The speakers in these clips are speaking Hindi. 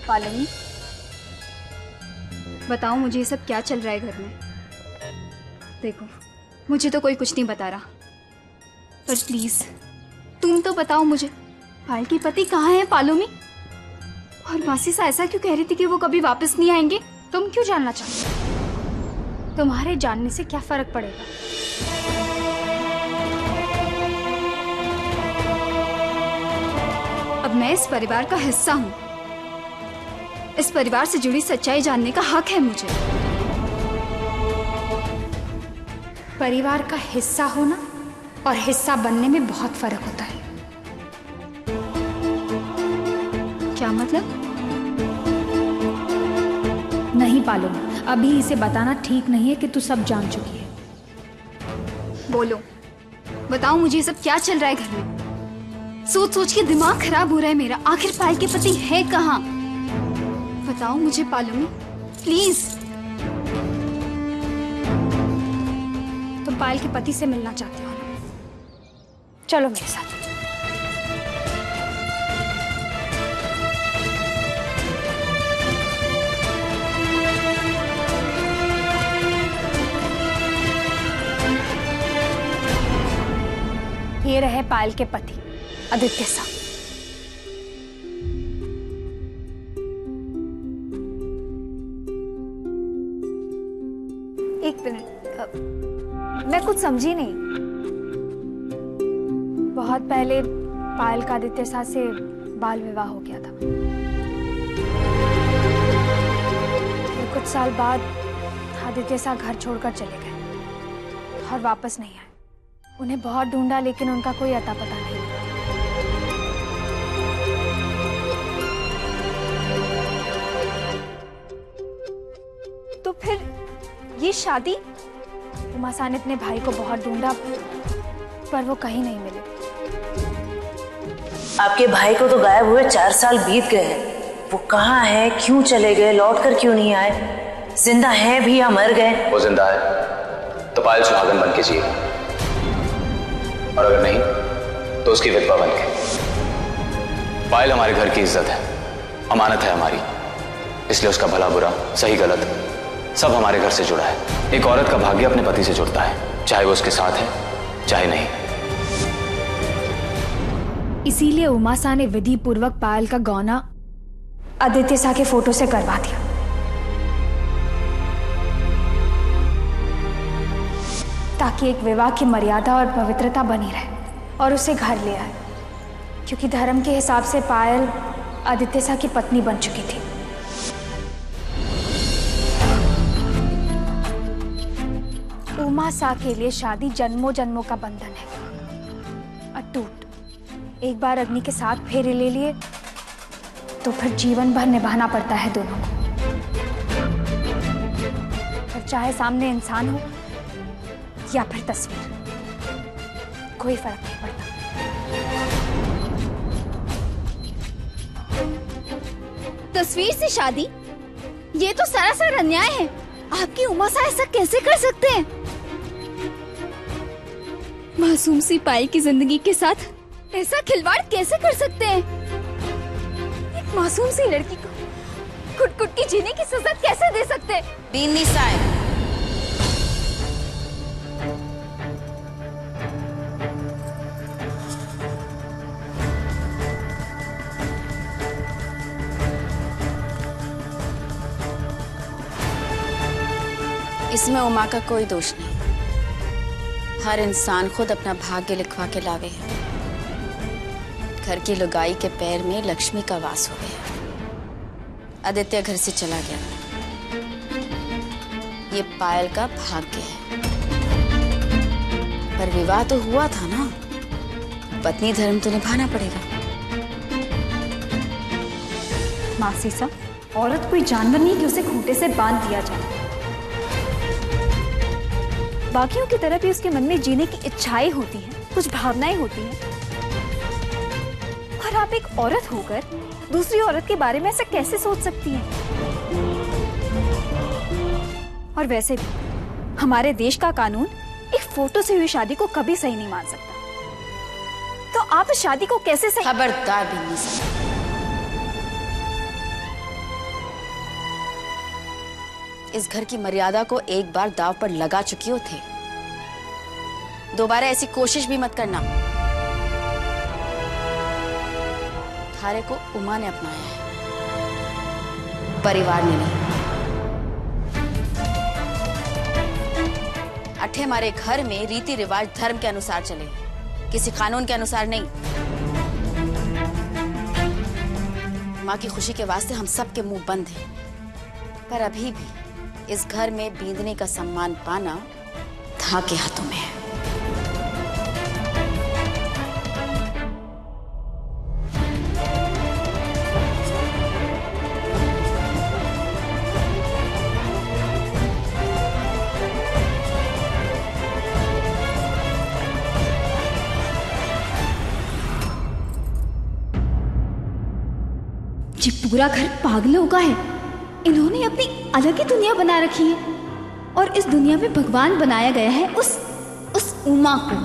पालनी, बताओ मुझे ये सब क्या चल रहा है घर में। देखो मुझे तो कोई कुछ नहीं बता रहा, पर प्लीज तुम तो बताओ मुझे, पायल के पति कहाँ हैं पालोमी? और मासीसा ऐसा क्यों कह रही थी कि वो कभी वापस नहीं आएंगे? तुम क्यों जानना चाहते हो? तुम्हारे जानने से क्या फर्क पड़ेगा? अब मैं इस परिवार का हिस्सा हूँ, इस परिवार से जुड़ी सच्चाई जानने का हक है मुझे। परिवार का हिस्सा होना और हिस्सा बनने में बहुत फर्क होता है। क्या मतलब? नहीं पालोमी, अभी इसे बताना ठीक नहीं है कि तू सब जान चुकी है। बोलो, बताओ मुझे ये सब क्या चल रहा है घर में? सोच सोच के दिमाग खराब हो रहा है मेरा। आखिर पायल के पति है कहाँ? बताओ मुझे पालोमी, प्लीज। तुम पायल के पति से मिलना चाहते हो ना? चलो मेरे साथ। ये रहे पायल के पति आदित्य सा। एक मिनट, मैं कुछ समझी नहीं। बहुत पहले पायल का आदित्य सा से बाल विवाह हो गया था। फिर कुछ साल बाद आदित्य सा घर छोड़कर चले गए और वापस नहीं आए। उन्हें बहुत ढूंढा लेकिन उनका कोई अता पता नहीं मिला। तो फिर ये शादी? उमासा ने अपने भाई को बहुत ढूंढा पर वो कहीं नहीं मिले। आपके भाई को तो गायब हुए 4 साल बीत गए हैं। वो कहाँ है, क्यों चले गए, लौट कर क्यों नहीं आए? जिंदा है भी या मर गए? वो जिंदा है तो पायल सुहागन बन के जिए, और अगर नहीं तो उसकी विधवा बन के। पायल हमारे घर की इज्जत है, अमानत है हमारी, इसलिए उसका भला बुरा, सही गलत सब हमारे घर से जुड़ा है। एक औरत का भाग्य अपने पति से जुड़ता है, चाहे वो उसके साथ है चाहे नहीं। इसीलिए उमासा ने विधि पूर्वक पायल का गौना आदित्य सा के फोटो से करवा दिया, ताकि एक विवाह की मर्यादा और पवित्रता बनी रहे और उसे घर ले आए, क्योंकि धर्म के हिसाब से पायल आदित्य सा की पत्नी बन चुकी थी। उमा सा के लिए शादी जन्मों जन्मों का बंधन है, अटूट। एक बार अग्नि के साथ फेरे ले लिए तो फिर जीवन भर निभाना पड़ता है दोनों को। फिर चाहे सामने इंसान हो या फिर तस्वीर, कोई फर्क नहीं पड़ता। तस्वीर से शादी? ये तो सरासर अन्याय है। आपकी उमासा ऐसा कैसे कर सकते हैं? मासूम सी पायल की जिंदगी के साथ ऐसा खिलवाड़ कैसे कर सकते हैं? एक मासूम सी लड़की को कुट-कुट की जीने की सजा कैसे दे सकते हैं? बीनी साहब, इसमें उमा का कोई दोष नहीं। हर इंसान खुद अपना भाग्य लिखवा के लावे है। घर की लुगाई के पैर में लक्ष्मी का वास हो गया। आदित्य घर से चला गया, ये पायल का भाग्य है। पर विवाह तो हुआ था ना, पत्नी धर्म तो निभाना पड़ेगा। मासीसा, औरत कोई जानवर नहीं कि उसे खूंटे से बांध दिया जाए। बाकियों की तरह भी उसके मन में जीने की इच्छाएं होती हैं, कुछ भावनाएं होती हैं। और आप एक औरत होकर दूसरी औरत के बारे में ऐसा कैसे सोच सकती हैं? और वैसे भी हमारे देश का कानून एक फोटो से हुई शादी को कभी सही नहीं मान सकता। तो आप इस शादी को कैसे सही? खबरदार बिन्नी साहब, इस घर की मर्यादा को एक बार दाव पर लगा चुकी हो थे। दोबारा ऐसी कोशिश भी मत करना। थारे को उमा ने अपनाया है, परिवार ने नहीं। अठे हमारे घर में रीति रिवाज धर्म के अनुसार चले, किसी कानून के अनुसार नहीं। माँ की खुशी के वास्ते हम सब के मुंह बंद हैं, पर अभी भी इस घर में बींदने का सम्मान पाना था के हाथों में है। ये पूरा घर पागलों का है। इन्होंने अपनी अलग ही दुनिया बना रखी है और इस दुनिया में भगवान बनाया गया है उस उमा को।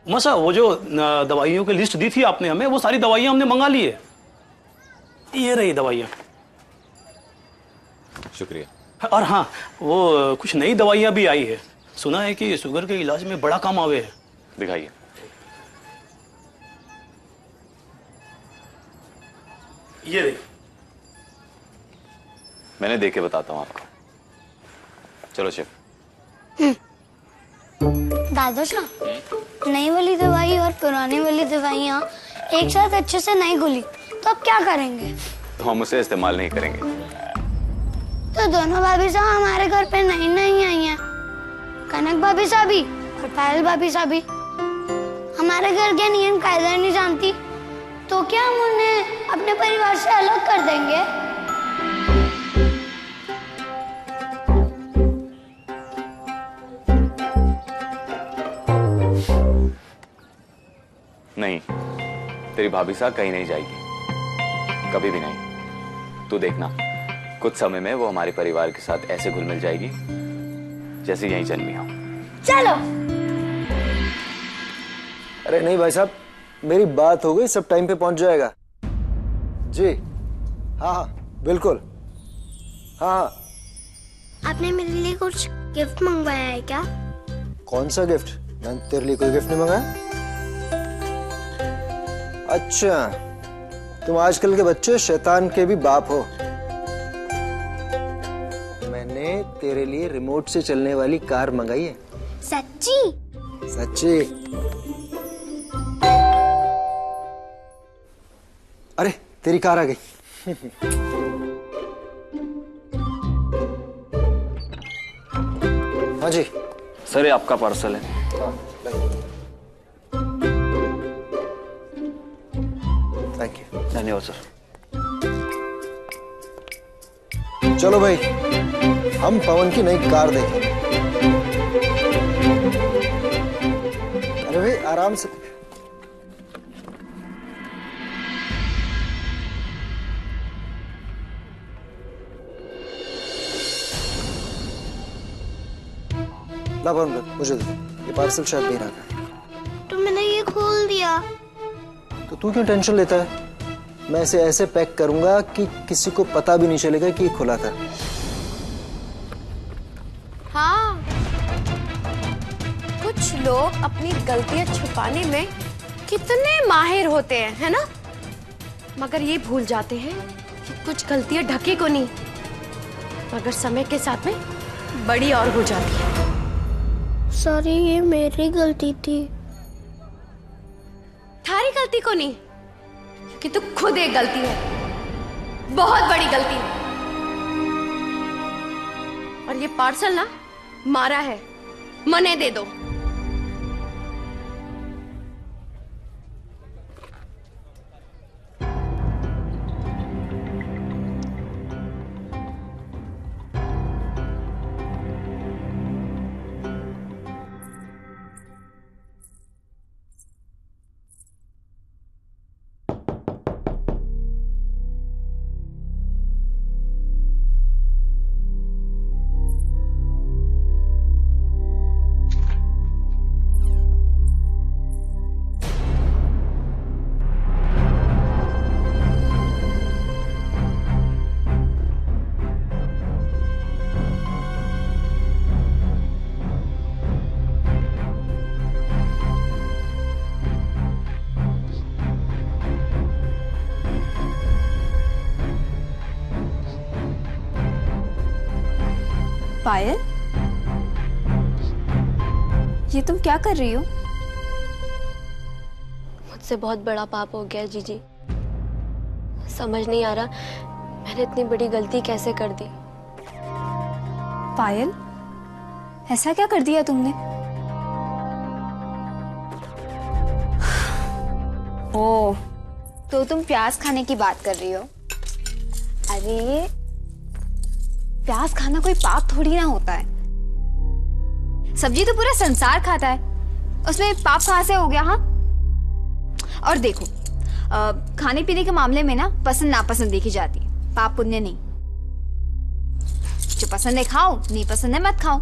उमा साहब, वो जो दवाइयों की लिस्ट दी थी आपने हमें, वो सारी दवाइयां हमने मंगा ली है। ये रही दवाइयां। शुक्रिया। और हाँ, वो कुछ नई दवाइयां भी आई है। सुना है कि शुगर के इलाज में बड़ा काम आवे है। दिखाइए। ये रही। मैंने देख के बताता हूँ आपको। चलो शेफ। दादोश ना, नई वाली दवाई और पुरानी वाली दवाइयाँ एक साथ अच्छे से नहीं घुली, तो अब क्या करेंगे? तो हम उसे इस्तेमाल नहीं करेंगे। तो दोनों भाभी साहब हमारे घर पे नई नई आई हैं, कनक भाभी साहब भी और पायल भाभी साहब भी। हमारे घर के नियम कायदा नहीं जानती, तो क्या हम उन्हें अपने परिवार से अलग कर देंगे? नहीं, तेरी भाभी साहब कहीं नहीं जाएगी, कभी भी नहीं। तू देखना, कुछ समय में वो हमारे परिवार के साथ ऐसे घुल मिल जाएगी जैसे यहीं जन्मी हो। चलो। अरे नहीं भाई साहब, मेरी बात हो गई, सब टाइम पे पहुंच जाएगा। जी हाँ हाँ बिल्कुल। हाँ हाँ। आपने मेरे लिए कुछ गिफ्ट मंगवाया है क्या? कौन सा गिफ्ट? मैंने तेरे लिए कोई गिफ्ट नहीं मंगाया। अच्छा, तुम आजकल के बच्चे शैतान के भी बाप हो। मैंने तेरे लिए रिमोट से चलने वाली कार मंगाई है। सच्ची? सच्ची। अरे तेरी कार आ गई। हाँ जी सर, ये आपका पार्सल है। हाँ, थैंक यू। धन्यवाद सर। चलो भाई, हम पवन की नई कार देखेंगे। अरे भाई आराम से। ला पवन, मुझे दे, ये पार्सल शायद मेरा है। तो मैंने ये खोल दिया। तो तू क्यों टेंशन लेता है? मैं इसे ऐसे पैक करूंगा कि किसी को पता भी नहीं चलेगा कि ये खुला था। हाँ, कुछ लोग अपनी गलतियां छुपाने में कितने माहिर होते हैं, है ना? मगर ये भूल जाते हैं कि कुछ गलतियां ढके को नहीं, मगर समय के साथ में बड़ी और हो जाती है। सॉरी, ये मेरी गलती थी। थारी गलती को नहीं, कि तू खुद एक गलती है, बहुत बड़ी गलती है। और ये पार्सल ना मारा है, मने दे दो। पायल, ये तुम क्या कर रही हो? मुझसे बहुत बड़ा पाप हो गया जीजी। समझ नहीं आ रहा मैंने इतनी बड़ी गलती कैसे कर दी। पायल, ऐसा क्या कर दिया तुमने? ओह, तो तुम प्याज खाने की बात कर रही हो। अरे प्याज खाना कोई पाप थोड़ी ना होता है। सब्जी तो पूरा संसार खाता है, उसमें पाप कहां से हो गया? हाँ, और देखो खाने पीने के मामले में ना पसंद नापसंद देखी जाती है, पाप पुण्य नहीं। जो पसंद है खाओ, नहीं पसंद है मत खाओ।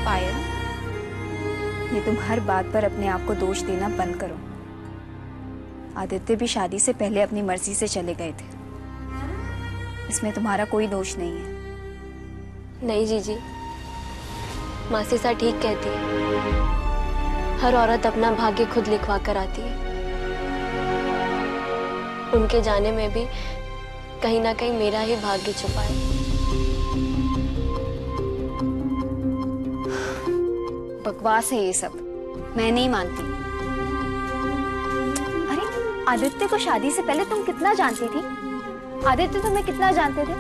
पायल, ये तुम हर बात पर अपने आप को दोष देना बंद करो। आदित्य भी शादी से पहले अपनी मर्जी से चले गए थे, इसमें तुम्हारा कोई दोष नहीं है। नहीं जीजी, मासी सा ठीक कहती है। हर औरत अपना भाग्य खुद लिखवा कर आती है। उनके जाने में भी कहीं ना कहीं मेरा ही भाग्य छुपा है। बकवास है ये सब, मैं नहीं मानती। अरे आदित्य को शादी से पहले तुम कितना जानती थी? आदित्य तुम्हें कितना जानते थे?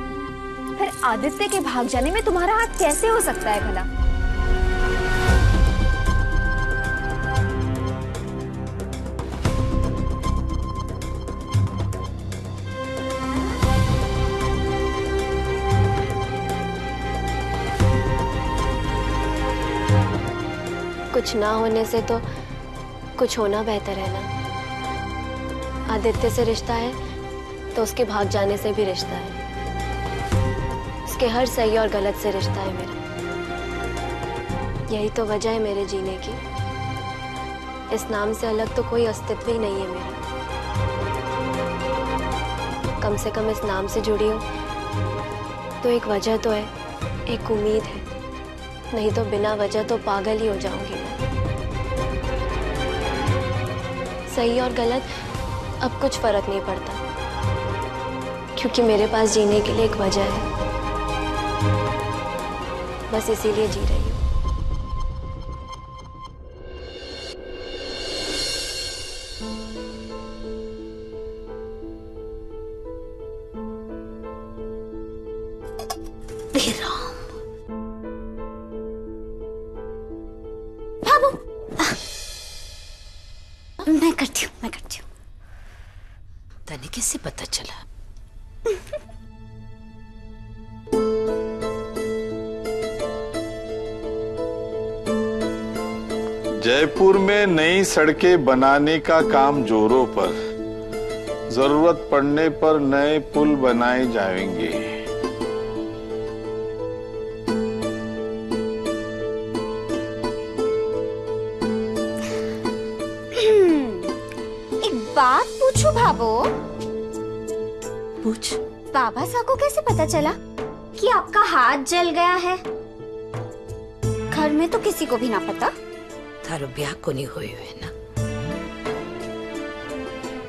फिर आदित्य के भाग जाने में तुम्हारा हाथ कैसे हो सकता है भला? कुछ ना होने से तो कुछ होना बेहतर है ना। आदित्य से रिश्ता है तो उसके भाग जाने से भी रिश्ता है। उसके हर सही और गलत से रिश्ता है मेरा। यही तो वजह है मेरे जीने की। इस नाम से अलग तो कोई अस्तित्व ही नहीं है मेरा। कम से कम इस नाम से जुड़ी हूँ तो एक वजह तो है, एक उम्मीद है। नहीं तो बिना वजह तो पागल ही हो जाऊंगी मैं। सही और गलत अब कुछ फर्क नहीं पड़ता, क्योंकि मेरे पास जीने के लिए एक वजह है। बस इसीलिए जी रही हूँ। मैं करती हूँ। तने कैसे पता चला? जयपुर में नई सड़कें बनाने का काम जोरों पर। जरूरत पड़ने पर नए पुल बनाए जाएंगे। बात पूछो भाभो। पूछ। बाबा साहब को कैसे पता चला कि आपका हाथ जल गया है? घर में तो किसी को भी ना पता। थारो ब्याह को नहीं हुए हुए ना।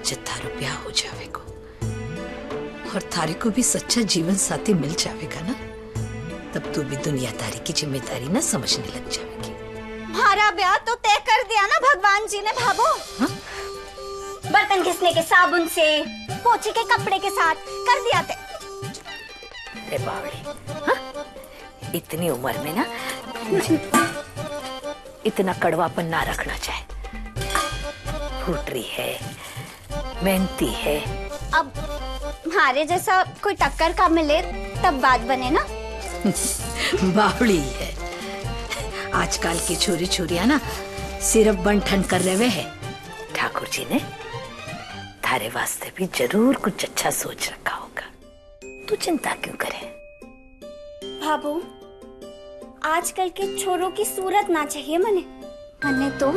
जब थारो ब्याह हो जावेगो और थारे को भी सच्चा जीवन साथी मिल जावेगा ना, तब तू भी दुनियादारी की जिम्मेदारी ना समझने लग जाएगी। हमारा ब्याह तो तय कर दिया ना भगवान जी ने भाभो। हाँ? बर्तन घिसने के साबुन से, पोछे के कपड़े के साथ कर दिया थे। अरे बावड़ी, हाँ? इतनी उम्र में ना इतना कड़वापन ना रखना चाहिए। फूटरी है, मेहनती है। अब हमारे जैसा कोई टक्कर का मिले तब बात बने ना। बावड़ी है। आजकल की छोरी छोरियां ना सिर्फ बंठन कर रहे हैं। ठाकुर जी ने थारे वास्ते भी जरूर कुछ अच्छा सोच रखा होगा। तू चिंता क्यों करे? भाभो, आजकल के छोरों की सूरत ना चाहिए मने तो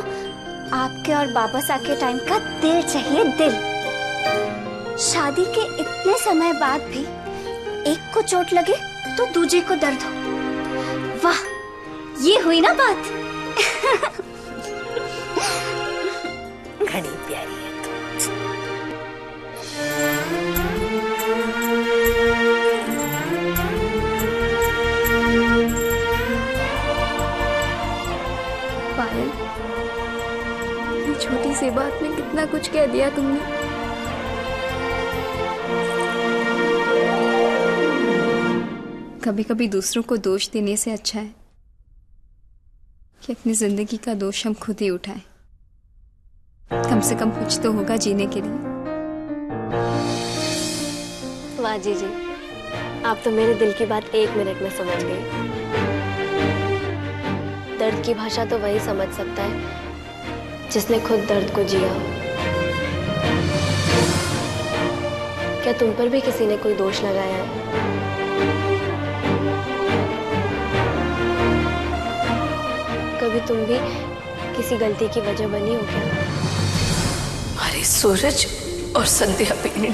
आपके और बाबा साहब के टाइम का दिल चाहिए, दिल। शादी के इतने समय बाद भी एक को चोट लगे तो दूजे को दर्द हो। वाह, ये हुई ना बात। घड़ी प्यारी है तू। पायल, ये छोटी सी बात में कितना कुछ कह दिया तुमने। कभी कभी दूसरों को दोष देने से अच्छा है कि अपनी जिंदगी का दोष हम खुद ही उठाएं। कम से कम कुछ तो होगा जीने के लिए। वाह जीजी, आप तो मेरे दिल की बात 1 मिनट में समझ गई। दर्द की भाषा तो वही समझ सकता है जिसने खुद दर्द को जिया हो। क्या तुम पर भी किसी ने कोई दोष लगाया है? कभी तुम भी किसी गलती की वजह बनी हो क्या? हमारे सूरज और संध्या पीनी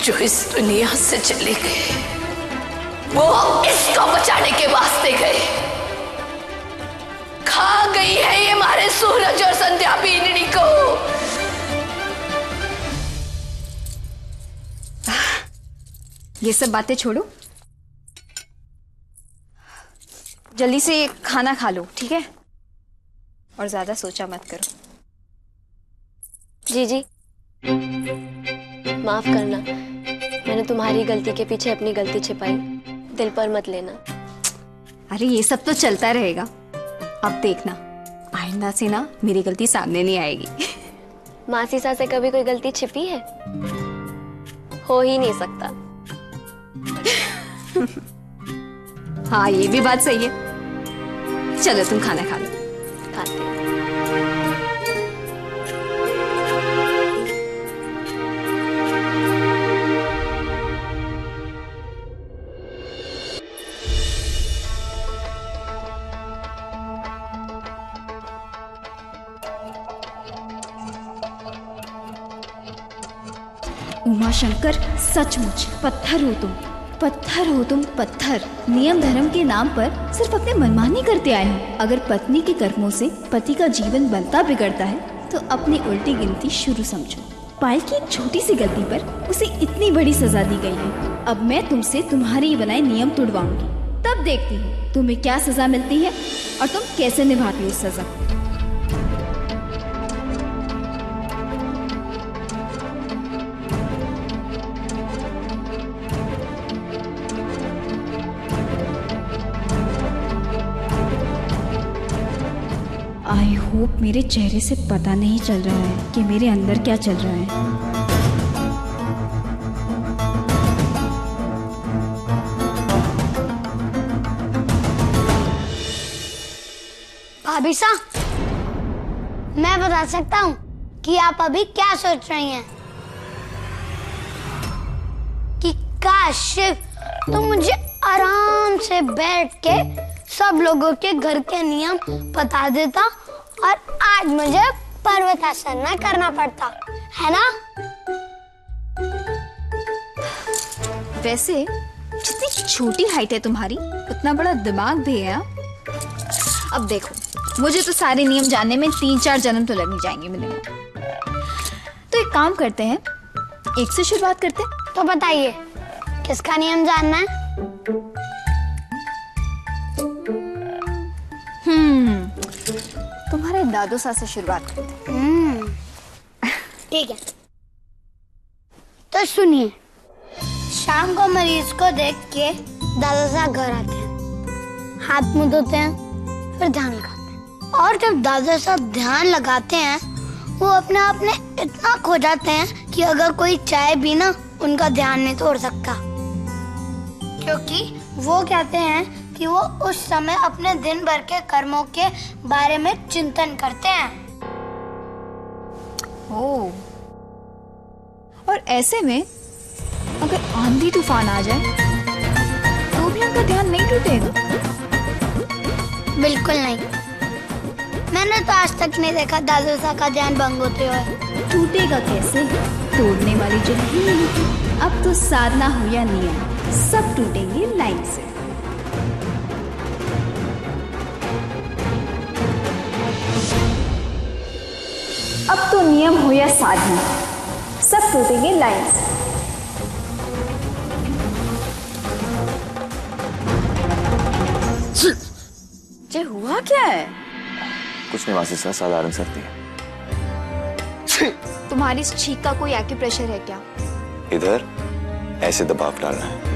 जो इस दुनिया से चले गए, वो इसको बचाने के वास्ते गए। खा गई है ये हमारे सूरज और संध्या पीनी को। ये सब बातें छोड़ो, जल्दी से खाना खा लो, ठीक है? और ज्यादा सोचा मत करो। जीजी, माफ करना, मैंने तुम्हारी गलती के पीछे अपनी गलती छिपाई। दिल पर मत लेना। अरे ये सब तो चलता रहेगा। अब देखना, आइंदा से ना मेरी गलती सामने नहीं आएगी। मासी सा से कभी कोई गलती छिपी है? हो ही नहीं सकता। हाँ, ये भी बात सही है। चलो तुम खाना खा लो। खाते हैं। उमा शंकर, सचमुच पत्थर हो तुम, पत्थर हो तुम, पत्थर। नियम धर्म के नाम पर सिर्फ अपने मनमानी करते आए हो। अगर पत्नी के कर्मों से पति का जीवन बनता बिगड़ता है तो अपनी उल्टी गिनती शुरू समझो। पायल की एक छोटी सी गलती पर उसे इतनी बड़ी सजा दी गई है। अब मैं तुमसे तुम्हारे बनाए नियम तोड़वाऊंगी, तब देखती हूँ तुम्हें क्या सजा मिलती है और तुम कैसे निभाती हो इस सजा। आई होप मेरे चेहरे से पता नहीं चल रहा है कि मेरे अंदर क्या चल रहा है। भाभी सा, मैं बता सकता हूँ कि आप अभी क्या सोच रही हैं। कि काश तुम मुझे आराम से बैठ के सब लोगों के घर के नियम बता देता और आज मुझे पर्वतासन न करना पड़ता, है ना? वैसे जितनी छोटी हाइट है तुम्हारी, उतना बड़ा दिमाग भी है। अब देखो, मुझे तो सारे नियम जानने में 3-4 जन्म तो लग ही जाएंगे मिनिमम। तो एक काम करते हैं, एक से शुरुआत करते हैं। तो बताइए, किसका नियम जानना है? तुम्हारे दादू सा से शुरुआत करते हैं। ठीक है, तो सुनिए। शाम को मरीज को देख के दादा साहब घर आते हैं, हाथ मुंह धोते हैं, फिर ध्यान लगाते हैं। और जब दादा साहब ध्यान लगाते हैं, वो अपने आप में इतना खो जाते हैं कि अगर कोई चाय भी ना, उनका ध्यान नहीं तोड़ सकता। क्योंकि वो कहते हैं कि वो उस समय अपने दिन भर के कर्मों के बारे में चिंतन करते हैं। ओह, और ऐसे में अगर आंधी तूफान आ जाए तो भी उनका ध्यान नहीं टूटेगा? बिल्कुल नहीं। मैंने तो आज तक नहीं देखा दादू साहब का ध्यान भंग होते हुए। टूटेगा कैसे? तोड़ने वाली जो नहीं मिली। अब तो साधना हो या नियम, सब टूटेंगे लाइन से। अब तो नियम हो या साधना, सब टूटेंगे लाइन से। ये हुआ क्या है? कुछ नहीं मासी, साधारण सर्दी है। तुम्हारी इस छींक का कोई एक्यूप्रेशर है क्या? इधर ऐसे दबाव डालना है।